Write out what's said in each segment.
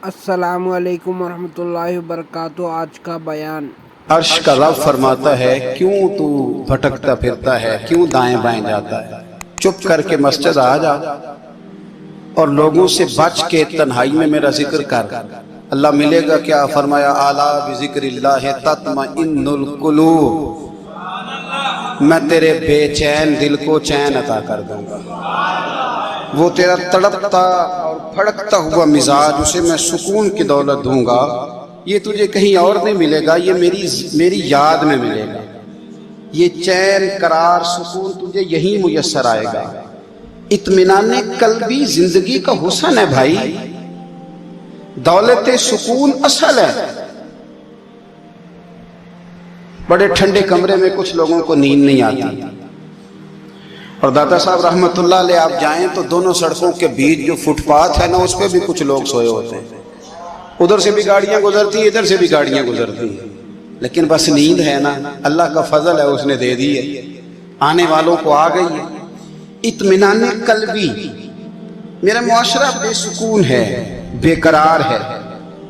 السلام علیکم ورحمۃ اللہ وبرکاتہ۔ آج کا بیان، عرش کا رب فرماتا ہے کیوں تو بھٹکتا پھرتا ہے، کیوں دائیں بائیں جاتا ہے؟ چپ کر کے مسجد آ جا اور لوگوں سے بچ کے تنہائی میں میرا ذکر کر۔ اللہ ملے گا کیا؟ فرمایا اعلیٰ بذکر اللہ تطمئن القلوب، میں تیرے بے چین دل کو چین عطا کر دوں گا۔ وہ تیرا تڑپتا اور پھڑکتا ہوا مزاج، اسے میں سکون کی دولت دوں گا۔ یہ تجھے کہیں اور نہیں ملے گا، یہ میری یاد میں ملے گا۔ یہ چین قرار سکون تجھے یہیں میسر آئے گا۔ اطمینان قلبی زندگی کا حسن ہے بھائی، دولت سکون اصل ہے۔ بڑے ٹھنڈے کمرے میں کچھ لوگوں کو نیند نہیں آتی، اور داتا صاحب رحمت اللہ علیہ آپ جائیں تو دونوں سڑکوں کے بیچ جو فٹ پاتھ ہے نا، اس پہ بھی کچھ لوگ سوئے ہوتے ہیں۔ ادھر سے بھی گاڑیاں گزرتی ہیں، ادھر سے بھی گاڑیاں گزرتی ہیں، لیکن بس نیند ہے نا، اللہ کا فضل ہے، اس نے دے دی ہے، آنے والوں کو آ گئی ہے۔ اطمینان قلبی، میرا معاشرہ بے سکون ہے، بے قرار ہے۔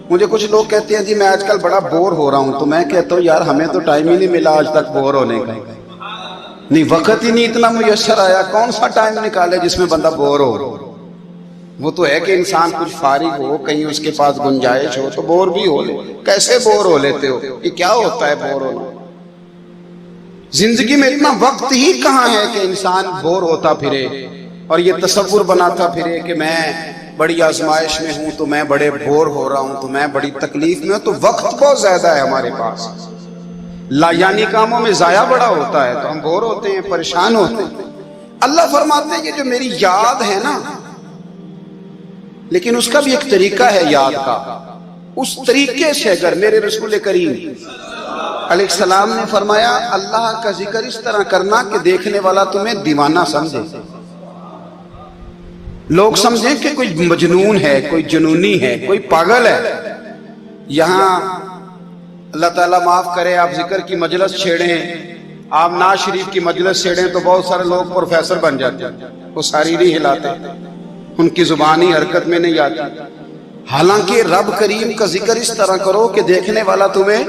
مجھے کچھ لوگ کہتے ہیں جی میں آج کل بڑا بور ہو رہا ہوں، تو میں کہتا ہوں یار ہمیں تو ٹائم ہی نہیں ملا آج تک بور ہونے کا، نہیں وقت ہی نہیں اتنا میسر آیا۔ کون سا ٹائم نکالے جس میں بندہ بور ہو؟ وہ تو ہے کہ انسان کچھ فارغ ہو، کہیں اس کے پاس گنجائش ہو تو بور بھی ہو لے۔ کیسے بور ہو لیتے ہو؟ یہ کیا ہوتا ہے بور ہونا؟ زندگی میں اتنا وقت ہی کہاں ہے کہ انسان بور ہوتا پھرے اور یہ تصور بناتا پھرے کہ میں بڑی آزمائش میں ہوں، تو میں بڑے بور ہو رہا ہوں، تو میں بڑی تکلیف میں ہوں۔ تو وقت بہت زیادہ ہے ہمارے پاس، لا یعنی کاموں میں ضائع بڑا ہوتا ہے، تو ہم بور ہوتے ہیں، پریشان ہوتے ہیں۔ اللہ فرماتے ہیں کہ جو میری یاد ہے نا، لیکن اس کا بھی ایک طریقہ ہے یاد کا، اس طریقے سے اگر میرے رسول کریم علیہ السلام نے فرمایا اللہ کا ذکر اس طرح کرنا کہ دیکھنے والا تمہیں دیوانہ سمجھے، لوگ سمجھیں کہ کوئی مجنون ہے، کوئی جنونی ہے، کوئی پاگل ہے۔ یہاں اللہ تعالیٰ معاف کرے، آپ ذکر کی مجلس چھیڑیں، آپ ناز شریف کی مجلس چھیڑیں تو بہت سارے لوگ پروفیسر بن جاتے ہیں، وہ ساری نہیں ہلاتے، ان کی زبان ہی حرکت میں نہیں آتی۔ حالانکہ رب کریم کا ذکر اس طرح کرو کہ دیکھنے والا تمہیں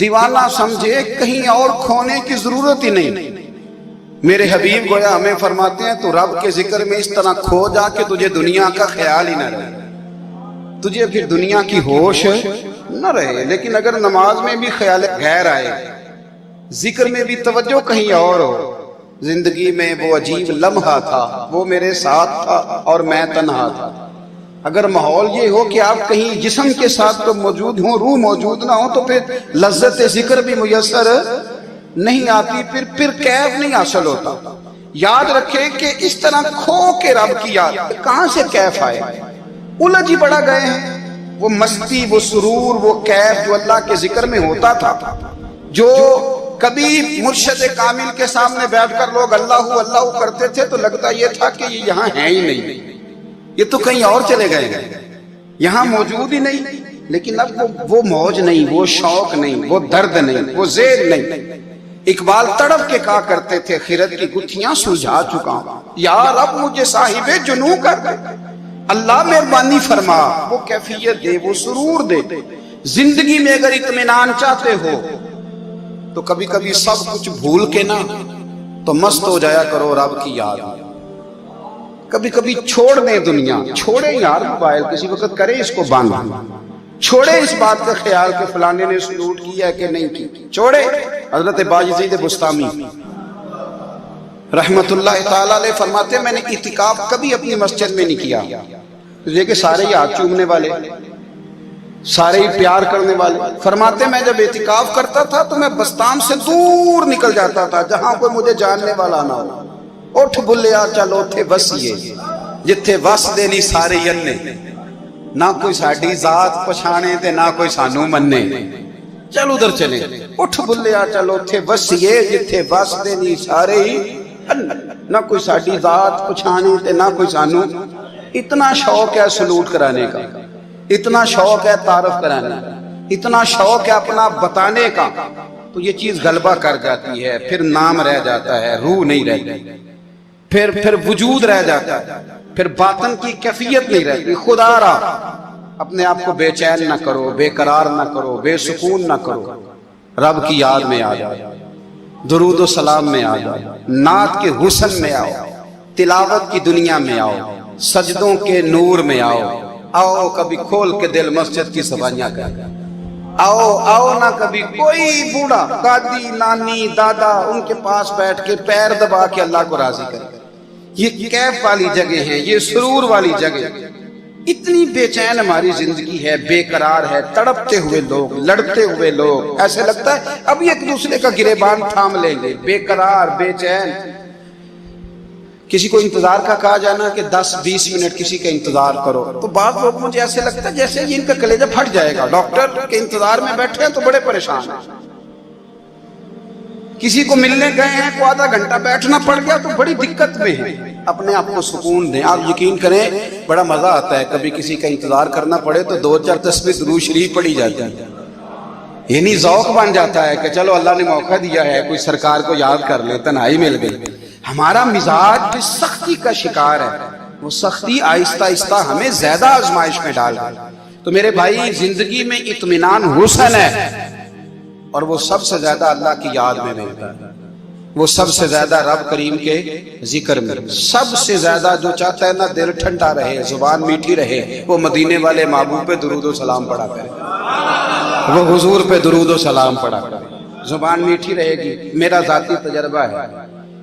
دیوانہ سمجھے، کہیں اور کھونے کی ضرورت ہی نہیں۔ میرے حبیب گویا ہمیں فرماتے ہیں تو رب کے ذکر میں اس طرح کھو جا کہ تجھے دنیا کا خیال ہی نہ رہے، تجھے پھر دنیا کی ہوش نہ رہے۔ لیکن اگر نماز میں بھی خیال غیر آئے، ذکر میں بھی توجہ کہیں اور ہو، زندگی میں وہ عجیب لمحہ تھا، وہ میرے ساتھ تھا اور میں تنہا تھا۔ اگر ماحول یہ ہو کہ آپ کہیں جسم کے ساتھ تو موجود ہوں، روح موجود نہ ہو، تو پھر لذت ذکر بھی میسر نہیں آتی، پھر کیف نہیں حاصل ہوتا۔ یاد رکھیں کہ اس طرح کھو کے رب کی یاد، کہاں سے کیف آئے؟ الجھ ہی بڑا گئے ہیں۔ وہ مستی، وہ سرور، وہ کیف جو اللہ کے ذکر میں ہوتا تھا، جو کبھی مرشد کامل کے سامنے بیٹھ کر لوگ اللہ اللہ کرتے تھے تو لگتا یہ تھا کہ یہ یہاں ہیں ہی نہیں، یہ تو کہیں اور چلے گئے ہیں، یہاں موجود ہی نہیں۔ لیکن اب وہ موج نہیں، وہ شوق نہیں، وہ درد نہیں، وہ زیر نہیں۔ اقبال تڑپ کے کہا کرتے تھے خرد کی گتھیاں سلجھا چکا ہوں، یا رب مجھے صاحب جنوں کر دے، اللہ مہربانی فرما، وہ کیفیت دے، وہ سرور دے۔ زندگی میں اگر اطمینان چاہتے ہو تو کبھی کبھی سب کچھ بھول کے نا تو مست ہو جایا کرو رب کی یاد میں۔ کبھی کبھی چھوڑ دیں دنیا، چھوڑے یار موبائل، کسی وقت کرے اس کو بند، چھوڑے اس بات کا خیال کہ فلانے نے سلوٹ کیا کہ نہیں کی، چھوڑے۔ حضرت باجزید بستامی رحمت اللہ تعالیٰ علیہ فرماتے ہیں میں نے اعتکاف کبھی اپنی مسجد میں نہیں کیا، یہ کہ سارے ہی ہاتھ چومنے والے، سارے ہی پیار کرنے والے۔ فرماتے میں جب اعتکاف کرتا تھا تو میں بستان سے دور نکل جاتا تھا جہاں کوئی مجھے جاننے والا نہ ہو۔ اٹھ بلیا چل اوتھے وسیے جتھے وس دے نہیں سارے یننے، نہ کوئی ساڈی ذات پچھانے تے نہ کوئی سانو مننے، چل ادھر چلے۔ اٹھ بلیا چل اوتھے وسیے جتھے وس دے نہیں سارے ہی، نہ کوئی ساڈی ذات پچھانے تے نہ کوئی سانو۔ اتنا شوق ہے سلوٹ کرانے کا، اتنا شوق ہے تعارف کرانے کا، اتنا شوق ہے اپنا بتانے کا، تو یہ چیز غلبہ کر جاتی ہے، پھر نام رہ جاتا ہے، روح نہیں رہتی، پھر وجود رہ جاتا ہے، پھر باطن کی کیفیت نہیں رہتی۔ خدا را اپنے آپ کو بے چین نہ کرو، بے قرار نہ کرو، بے سکون نہ کرو، رب کی یاد میں آ جاؤ، درود و سلام میں آ جاؤ، نعت کے حسن میں آؤ، تلاوت کی دنیا میں آؤ، سجدوں کے نور میں آؤ، آؤ کبھی کھول کے دل مسجد کی صفائیاں کر، آؤ نہ کبھی کوئی بوڑھا دادی نانی دادا ان کے پاس بیٹھ کے پیر دبا کے اللہ کو راضی کرے۔ یہ کیف والی جگہ ہیں، یہ سرور والی جگہ۔ اتنی بے چین ہماری زندگی ہے، بے قرار ہے، تڑپتے ہوئے لوگ، لڑتے ہوئے لوگ، ایسے لگتا ہے ابھی ایک دوسرے کا گریبان تھام لیں گے، بے قرار بے چین۔ کسی کو انتظار کا کہا جانا کہ 10-20 منٹ کسی کا انتظار کرو، تو بعض لوگ مجھے ایسے لگتا ہے جیسے یہ ان کا کلیجہ پھٹ جائے گا، ڈاکٹر کے انتظار میں بیٹھے ہیں تو بڑے پریشان ہیں۔ کسی کو ملنے گئے ہیں کو آدھا گھنٹہ بیٹھنا پڑ گیا تو بڑی دقت میں ہے۔ اپنے آپ کو سکون دیں۔ آپ یقین کریں بڑا مزہ آتا ہے کبھی کسی کا انتظار کرنا پڑے تو 2-4 تسبیح درود شریف پڑھی جاتی ہے، یعنی ذوق بن جاتا ہے کہ چلو اللہ نے موقع دیا ہے، کوئی سرکار کو یاد کر لے، تنہائی مل گئی۔ ہمارا مزاج جس سختی کا شکار ہے، وہ سختی آہستہ آہستہ ہمیں زیادہ آزمائش میں ڈال گئی۔ تو میرے بھائی زندگی میں اطمینان حسن ہے، اور وہ سب سے زیادہ اللہ کی یاد میں ملتا ہے، وہ سب سے زیادہ رب کریم کے ذکر میں، سب سے زیادہ جو چاہتا ہے نا دل ٹھنڈا رہے، زبان میٹھی رہے، وہ مدینے والے محبوب پہ درود و سلام پڑھا کرے، وہ حضور پہ درود و سلام پڑھا کرے، زبان میٹھی رہے گی۔ میرا ذاتی تجربہ ہے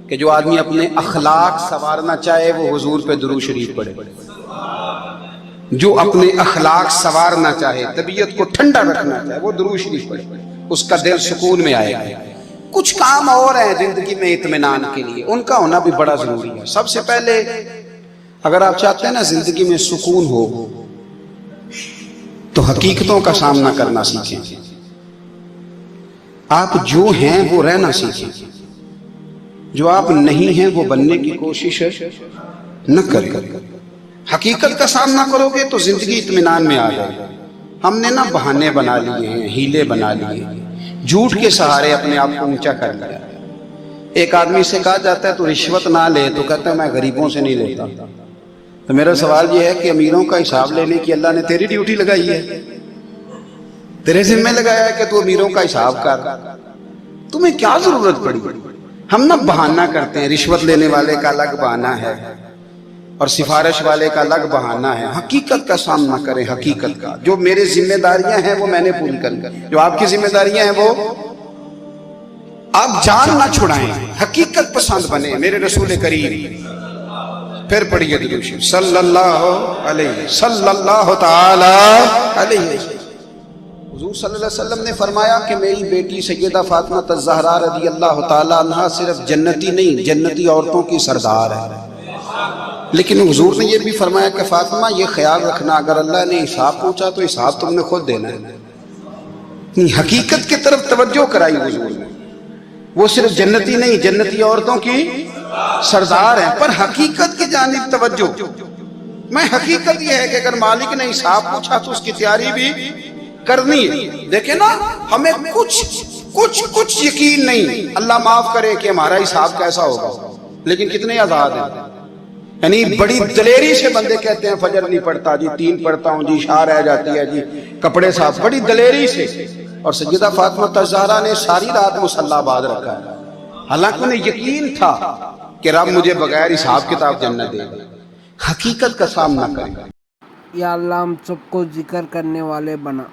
کہ جو آدمی اپنے اخلاق سنوارنا چاہے وہ حضور پہ درود شریف پڑھے، جو اپنے اخلاق سنوارنا چاہے، طبیعت کو ٹھنڈا رکھنا چاہے، وہ درود شریف پڑھے، اس کا دل سکون میں آئے گا۔ کچھ کام اور ہیں زندگی میں اطمینان کے لیے، ان کا ہونا بھی بڑا ضروری ہے۔ سب سے پہلے اگر آپ چاہتے ہیں نا زندگی میں سکون ہو تو حقیقتوں کا سامنا کرنا سیکھیں۔ آپ جو ہیں وہ رہنا سیکھیں، جو آپ نہیں ہیں وہ بننے کی کوشش نہ کریں۔ حقیقت کا سامنا کرو گے تو زندگی اطمینان میں آ جائے گی۔ ہم نے نا بہانے بنا لیے ہیں، ہیلے بنا لیے ہیں، جھوٹ کے سہارے اپنے آپ کو اونچا کر لیا۔ ایک آدمی سے کہا جاتا ہے تو رشوت نہ لے، تو کہتا ہے میں غریبوں سے نہیں لیتا۔ تو میرا سوال یہ ہے کہ امیروں کا حساب لینے کی اللہ نے تیری ڈیوٹی لگائی ہے، تیرے ذمہ لگایا ہے کہ تو امیروں کا حساب کر، تمہیں کیا ضرورت پڑی؟ ہم نا بہانہ کرتے ہیں، رشوت لینے والے کا الگ بہانہ ہے اور سفارش والے کا الگ بہانہ ہے۔ حقیقت کا سامنا کریں، حقیقت کا۔ جو میرے ذمہ داریاں ہیں وہ میں نے پوری کرنی، جو آپ کی ذمہ داریاں ہیں وہ آپ جان نہ چھڑائیں، حقیقت پسند بنے۔ میرے رسول کریم پھر پڑھیے درود شریف صلی اللہ تعالی علیہ۔ حضور صلی اللہ علیہ وسلم نے فرمایا کہ میری بیٹی سیدہ فاطمہ الزہرا رضی اللہ تعالی عنہا صرف جنتی نہیں، جنتی عورتوں کی سردار ہے۔ لیکن حضور نے یہ بھی فرمایا کہ فاطمہ یہ خیال رکھنا اگر اللہ نے حساب پوچھا تو حساب تم نے خود دینا ہے۔ حقیقت کی طرف توجہ کرائی حضور نے، وہ صرف جنتی نہیں، جنتی عورتوں کی سردار ہیں، پر حقیقت کی جانب توجہ۔ میں حقیقت یہ ہے کہ اگر مالک نے حساب پوچھا تو اس کی تیاری بھی کرنی ہے۔ دیکھیں نا ہمیں کچھ یقین نہیں، اللہ معاف کرے کہ ہمارا حساب کیسا ہوگا، لیکن کتنے آزاد ہیں۔ یعنی بڑی دلیری سے بندے کہتے ہیں فجر نہیں پڑھتا جی، 3 پڑھتا ہوں جی، شاہ رہ جاتی ہے جی، کپڑے صاف، بڑی دلیری سے۔ اور سیدہ فاطمہ الزہرا نے ساری رات مصلی باز رکھا ہے، حالانکہ انہیں یقین تھا کہ رب مجھے بغیر حساب کتاب جنت دے گا۔ حقیقت کا سامنا کریں۔ یا اللہ ہم سب کو ذکر کرنے والے بنا۔